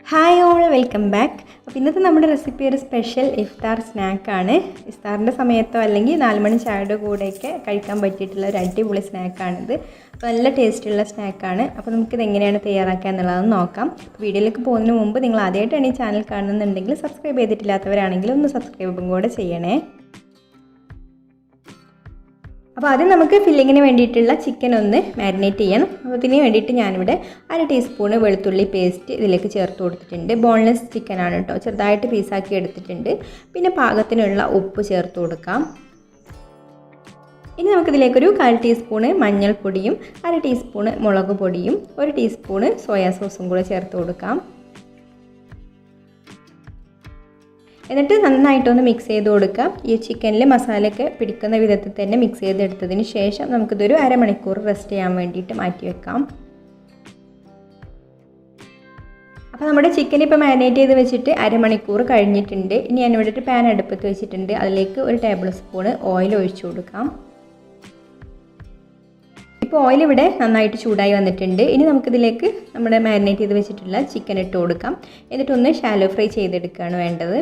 Hi all, welcome back. അപ്പോൾ ഇന്നത്തെ നമ്മുടെ റെസിപ്പി ഒരു സ്പെഷ്യൽ ഇഫ്താർ സ്നാക്കാണ്. ഇഫ്താറിൻ്റെ സമയത്തോ അല്ലെങ്കിൽ 4 മണി ചായയുടെ കൂടെയൊക്കെ കഴിക്കാൻ പറ്റിയിട്ടുള്ള ഒരു അടിപൊളി സ്നാക്കാണിത്. അപ്പോൾ നല്ല ടേസ്റ്റുള്ള സ്നാക്കാണ്. അപ്പോൾ നമുക്കിത് എങ്ങനെയാണ് തയ്യാറാക്കുക എന്നുള്ളതൊന്ന് നോക്കാം. വീഡിയോയിലേക്ക് പോകുന്നതിന് മുമ്പ് നിങ്ങൾ ആദ്യമായിട്ടാണ് ഈ ചാനൽ കാണുന്നുണ്ടെങ്കിൽ സബ്സ്ക്രൈബ് ചെയ്തിട്ടില്ലാത്തവരാണെങ്കിൽ ഒന്ന് സബ്സ്ക്രൈബും കൂടെ ചെയ്യണേ. അപ്പോൾ ആദ്യം നമുക്ക് ഫില്ലിങ്ങിന് വേണ്ടിയിട്ടുള്ള ചിക്കൻ ഒന്ന് മാരിനേറ്റ് ചെയ്യണം. അപ്പോൾ ഇതിന് വേണ്ടിയിട്ട് ഞാനിവിടെ 1 ടീസ്പൂൺ വെളുത്തുള്ളി പേസ്റ്റ് ഇതിലേക്ക് ചേർത്ത് കൊടുത്തിട്ടുണ്ട്. ബോൺലെസ് ചിക്കനാണ് കേട്ടോ, ചെറുതായിട്ട് പീസാക്കി എടുത്തിട്ടുണ്ട്. പിന്നെ പാകത്തിനുള്ള ഉപ്പ് ചേർത്ത് കൊടുക്കാം. ഇനി നമുക്കിതിലേക്കൊരു 1/4 ടീസ്പൂണ് മഞ്ഞൾപ്പൊടിയും 1/2 ടീസ്പൂണ് മുളക് പൊടിയും 1 ടീസ്പൂണ് സോയാ സോസും കൂടെ ചേർത്ത് കൊടുക്കാം. എന്നിട്ട് നന്നായിട്ടൊന്ന് മിക്സ് ചെയ്ത് കൊടുക്കാം. ഈ ചിക്കനിൽ മസാലയൊക്കെ പിടിക്കുന്ന വിധത്തിൽ തന്നെ മിക്സ് ചെയ്തെടുത്തതിന് ശേഷം നമുക്കിതൊരു അരമണിക്കൂർ റെസ്റ്റ് ചെയ്യാൻ വേണ്ടിയിട്ട് മാറ്റി വെക്കാം. അപ്പോൾ നമ്മുടെ ചിക്കൻ ഇപ്പോൾ മാരിനേറ്റ് ചെയ്ത് വെച്ചിട്ട് അരമണിക്കൂർ കഴിഞ്ഞിട്ടുണ്ട്. ഇനി ഞാനിവിടെ ഒരു പാൻ അടുപ്പത്ത് വെച്ചിട്ടുണ്ട്. അതിലേക്ക് 1 ടേബിൾ സ്പൂൺ ഓയിൽ ഒഴിച്ചു കൊടുക്കാം. ഇപ്പോൾ ഓയിൽ ഇവിടെ നന്നായിട്ട് ചൂടായി വന്നിട്ടുണ്ട്. ഇനി നമുക്കിതിലേക്ക് നമ്മുടെ മാരിനേറ്റ് ചെയ്ത് വെച്ചിട്ടുള്ള ചിക്കൻ ഇട്ട് കൊടുക്കാം. എന്നിട്ടൊന്ന് ഷാലോ ഫ്രൈ ചെയ്തെടുക്കുകയാണ് വേണ്ടത്.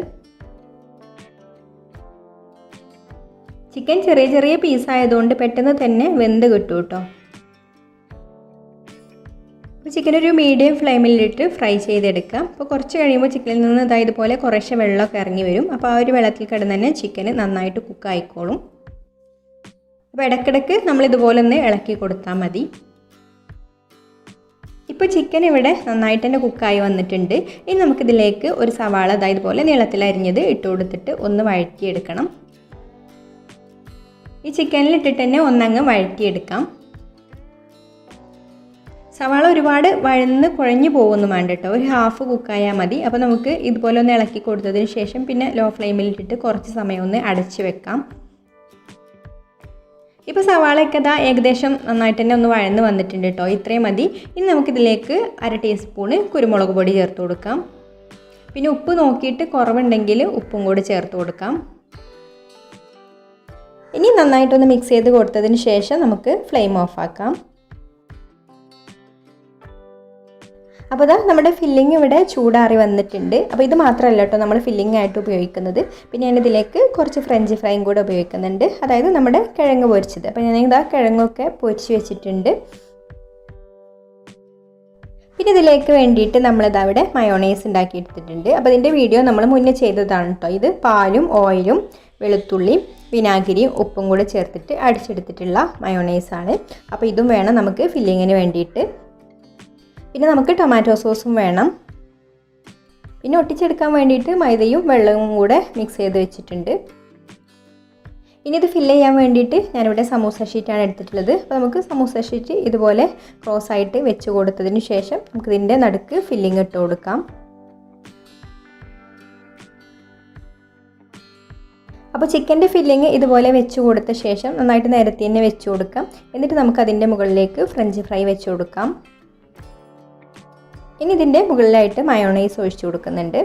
ചിക്കൻ ചെറിയ ചെറിയ പീസായതുകൊണ്ട് പെട്ടെന്ന് തന്നെ വെന്ത് കിട്ടും കേട്ടോ. അപ്പോൾ ചിക്കൻ ഒരു മീഡിയം ഫ്ലെയിമിലിട്ട് ഫ്രൈ ചെയ്തെടുക്കാം. അപ്പോൾ കുറച്ച് കഴിയുമ്പോൾ ചിക്കനിൽ നിന്ന് ഇതുപോലെ കുറേശ്ശെ വെള്ളമൊക്കെ ഇറങ്ങി വരും. അപ്പോൾ ആ ഒരു വെള്ളത്തിൽ കിടന്ന് തന്നെ ചിക്കൻ നന്നായിട്ട് കുക്കായിക്കോളും. അപ്പോൾ ഇടയ്ക്കിടയ്ക്ക് നമ്മളിതുപോലെ ഒന്ന് ഇളക്കി കൊടുത്താൽ മതി. ഇപ്പോൾ ചിക്കൻ ഇവിടെ നന്നായിട്ട് തന്നെ കുക്കായി വന്നിട്ടുണ്ട്. ഇനി നമുക്കിതിലേക്ക് ഒരു സവാള ഇതുപോലെ നീളത്തിൽ അരിഞ്ഞത് ഇട്ട് കൊടുത്തിട്ട് ഒന്ന് വഴറ്റിയെടുക്കണം. ഈ ചിക്കനിൽ ഇട്ടിട്ട് തന്നെ ഒന്നങ്ങ് വഴറ്റിയെടുക്കാം. സവാള ഒരുപാട് വഴന്ന് കുഴഞ്ഞു പോകുന്നു വേണ്ട കേട്ടോ, ഒരു ഹാഫ് കുക്കായാൽ മതി. അപ്പോൾ നമുക്ക് ഇതുപോലെ ഒന്ന് ഇളക്കി കൊടുത്തതിന് ശേഷം പിന്നെ ലോ ഫ്ലെയിമിലിട്ടിട്ട് കുറച്ച് സമയം ഒന്ന് അടച്ച് വെക്കാം. ഇപ്പോൾ സവാളയൊക്കെ ഏകദേശം നന്നായിട്ട് തന്നെ ഒന്ന് വഴന്ന് വന്നിട്ടുണ്ട് കേട്ടോ, ഇത്രയും മതി. ഇനി നമുക്കിതിലേക്ക് 1/2 ടീസ്പൂണ് കുരുമുളക് പൊടി ചേർത്ത് കൊടുക്കാം. പിന്നെ ഉപ്പ് നോക്കിയിട്ട് കുറവുണ്ടെങ്കിൽ ഉപ്പും കൂടി ചേർത്ത് കൊടുക്കാം. ഇനി നന്നായിട്ടൊന്ന് മിക്സ് ചെയ്ത് കൊടുത്തതിന് ശേഷം നമുക്ക് ഫ്ലെയിം ഓഫ് ആക്കാം. അപ്പോൾ നമ്മുടെ ഫില്ലിങ് ഇവിടെ ചൂടാറി വന്നിട്ടുണ്ട്. അപ്പോൾ ഇത് മാത്രമല്ല കേട്ടോ നമ്മൾ ഫില്ലിംഗ് ആയിട്ട് ഉപയോഗിക്കുന്നത്. പിന്നെ ഞാനിതിലേക്ക് കുറച്ച് ഫ്രഞ്ച് ഫ്രൈയും കൂടെ ഉപയോഗിക്കുന്നുണ്ട്, അതായത് നമ്മുടെ കിഴങ്ങ് പൊരിച്ചത്. അപ്പോൾ ഞാൻ കിഴങ്ങൊക്കെ പൊരിച്ച് വെച്ചിട്ടുണ്ട്. പിന്നെ ഇതിലേക്ക് വേണ്ടിയിട്ട് നമ്മളിതവിടെ മയോണൈസ് ഉണ്ടാക്കി എടുത്തിട്ടുണ്ട്. അപ്പോൾ ഇതിൻ്റെ വീഡിയോ നമ്മൾ മുന്നേ ചെയ്തതാണ് കേട്ടോ. ഇത് പാലും ഓയിലും വെളുത്തുള്ളിയും വിനാഗിരിയും ഉപ്പും കൂടെ ചേർത്തിട്ട് അടിച്ചെടുത്തിട്ടുള്ള മയോണൈസാണ്. അപ്പോൾ ഇതും വേണം നമുക്ക് ഫില്ലിങ്ങിന് വേണ്ടിയിട്ട്. പിന്നെ നമുക്ക് ടൊമാറ്റോ സോസും വേണം. പിന്നെ ഒട്ടിച്ചെടുക്കാൻ വേണ്ടിയിട്ട് മൈദയും വെള്ളവും കൂടെ മിക്സ് ചെയ്ത് വെച്ചിട്ടുണ്ട്. ഇനി ഇത് ഫില്ല് ചെയ്യാൻ വേണ്ടിയിട്ട് ഞാനിവിടെ സമൂസ ഷീറ്റാണ് എടുത്തിട്ടുള്ളത്. അപ്പോൾ നമുക്ക് സമൂസ ഷീറ്റ് ഇതുപോലെ ക്രോസ് ആയിട്ട് വെച്ച് കൊടുത്തതിന് ശേഷം നമുക്കിതിൻ്റെ നടുക്ക് ഫില്ലിങ് ഇട്ട് കൊടുക്കാം. അപ്പോൾ ചിക്കൻ്റെ ഫില്ലിങ് ഇതുപോലെ വെച്ച് കൊടുത്ത ശേഷം നന്നായിട്ട് നേരത്തെ തന്നെ വെച്ച് കൊടുക്കാം. എന്നിട്ട് നമുക്കതിൻ്റെ മുകളിലേക്ക് ഫ്രഞ്ച് ഫ്രൈ വെച്ച് കൊടുക്കാം. ഇനി ഇതിൻ്റെ മുകളിലായിട്ട് മയോണൈസ് ഒഴിച്ചു കൊടുക്കുന്നുണ്ട്.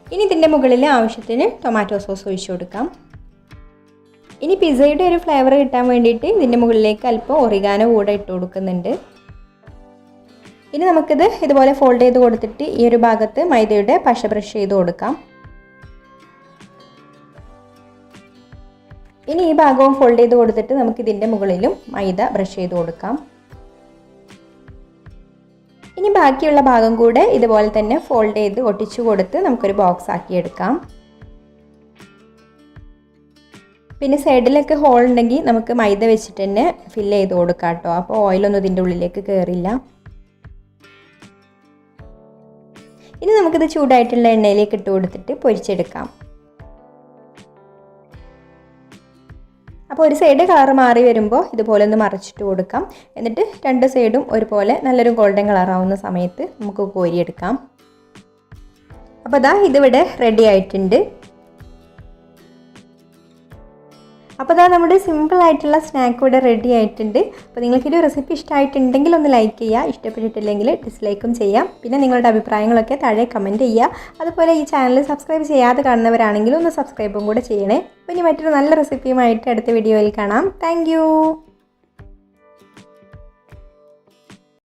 ഇനി ഇതിൻ്റെ മുകളിൽ ആവശ്യത്തിന് ടൊമാറ്റോ സോസ് ഒഴിച്ചു കൊടുക്കാം. ഇനി പിസ്സയുടെ ഒരു ഫ്ലേവർ കിട്ടാൻ വേണ്ടിയിട്ട് ഇതിൻ്റെ മുകളിലേക്ക് അല്പം ഒറിഗാനോ കൂടെ ഇട്ട് കൊടുക്കുന്നുണ്ട്. ഇനി നമുക്കിത് ഇതുപോലെ ഫോൾഡ് ചെയ്ത് കൊടുത്തിട്ട് ഈ ഒരു ഭാഗത്ത് മൈദയുടെ പശ ബ്രഷ് ചെയ്ത് കൊടുക്കാം. ഇനി ഈ ഭാഗവും ഫോൾഡ് ചെയ്ത് കൊടുത്തിട്ട് നമുക്കിതിൻ്റെ മുകളിലും മൈദ ബ്രഷ് ചെയ്ത് കൊടുക്കാം. ഇനി ബാക്കിയുള്ള ഭാഗം കൂടെ ഇതുപോലെ തന്നെ ഫോൾഡ് ചെയ്ത് ഒട്ടിച്ചു കൊടുത്ത് നമുക്കൊരു ബോക്സ് ആക്കിയെടുക്കാം. പിന്നെ സൈഡിലൊക്കെ ഹോൾ ഉണ്ടെങ്കിൽ നമുക്ക് മൈദ വെച്ചിട്ട് തന്നെ ഫില്ല് ചെയ്ത് കൊടുക്കാം കേട്ടോ. അപ്പോൾ ഓയിലൊന്നും ഇതിൻ്റെ ഉള്ളിലേക്ക് കയറില്ല. ഇനി നമുക്കിത് ചൂടായിട്ടുള്ള എണ്ണയിലേക്ക് ഇട്ട് കൊടുത്തിട്ട് പൊരിച്ചെടുക്കാം. അപ്പോൾ ഒരു സൈഡ് കളർ മാറി വരുമ്പോൾ ഇതുപോലെ ഒന്ന് മറിച്ചിട്ട് കൊടുക്കാം. എന്നിട്ട് 2 സൈഡും ഒരുപോലെ നല്ലൊരു ഗോൾഡൻ കളറാവുന്ന സമയത്ത് നമുക്ക് കോരിയെടുക്കാം. അപ്പോൾ ഇതിവിടെ റെഡി ആയിട്ടുണ്ട്. അപ്പോൾ നമ്മുടെ സിമ്പിളായിട്ടുള്ള സ്നാക്ക് ഇവിടെ റെഡി ആയിട്ടുണ്ട്. അപ്പോൾ നിങ്ങൾക്കൊരു റെസിപ്പി ഇഷ്ടമായിട്ടുണ്ടെങ്കിൽ ഒന്ന് ലൈക്ക് ചെയ്യുക, ഇഷ്ടപ്പെട്ടിട്ടില്ലെങ്കിൽ ഡിസ്ലൈക്കും ചെയ്യാം. പിന്നെ നിങ്ങളുടെ അഭിപ്രായങ്ങളൊക്കെ താഴെ കമൻറ്റ് ചെയ്യുക. അതുപോലെ ഈ ചാനൽ സബ്സ്ക്രൈബ് ചെയ്യാതെ കാണുന്നവരാണെങ്കിലും ഒന്ന് സബ്സ്ക്രൈബും കൂടെ ചെയ്യണേ. അപ്പോൾ ഇനി മറ്റൊരു നല്ല റെസിപ്പിയുമായിട്ട് അടുത്ത വീഡിയോയിൽ കാണാം. താങ്ക്